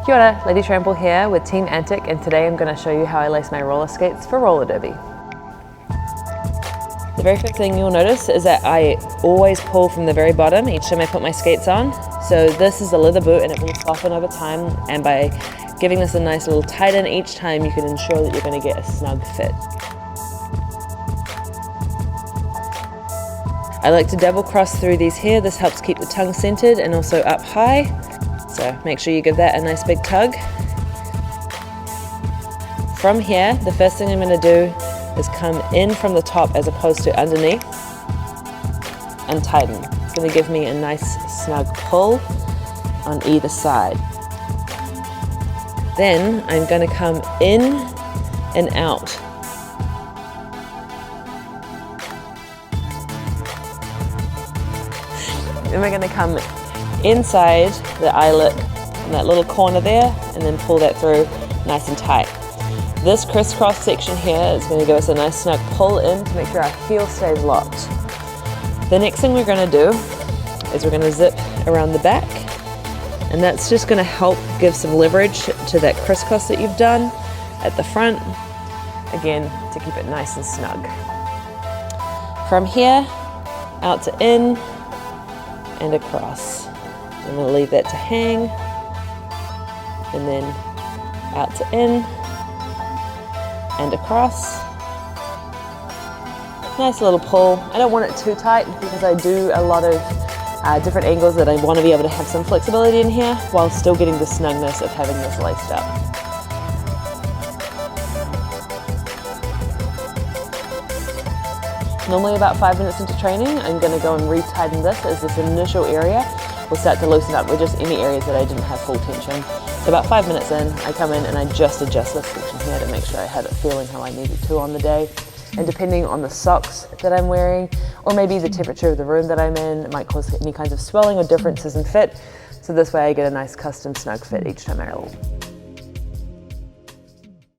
Kia ora, Lady Trample here with Team Antik, and today I'm going to show you how I lace my roller skates for roller derby. The very first thing you'll notice is that I always pull from the very bottom each time I put my skates on. So this is a leather boot and it will soften over time, and by giving this a nice little tighten each time you can ensure that you're going to get a snug fit. I like to double cross through these here. This helps keep the tongue centered and also up high. So make sure you give that a nice big tug. From here, the first thing I'm going to do is come in from the top as opposed to underneath and tighten. It's going to give me a nice snug pull on either side. Then I'm going to come in and out. Then we're going to come inside the eyelet in that little corner there and then pull that through nice and tight. This crisscross section here is going to give us a nice snug pull in to make sure our heel stays locked. The next thing we're going to do is we're going to zip around the back, and that's just going to help give some leverage to that crisscross that you've done at the front, again to keep it nice and snug. From here out to in and across. I'm going to leave that to hang, and then out to in and across. Nice little pull. I don't want it too tight because I do a lot of different angles that I want to be able to have some flexibility in here while still getting the snugness of having this laced up. Normally about 5 minutes into training, I'm going to go and retighten this, as this initial area will start to loosen up with just any areas that I didn't have full tension. So about 5 minutes in, I come in and I just adjust this section here to make sure I have it feeling how I need it to on the day. And depending on the socks that I'm wearing, or maybe the temperature of the room that I'm in, it might cause any kinds of swelling or differences in fit. So this way I get a nice custom snug fit each time I roll.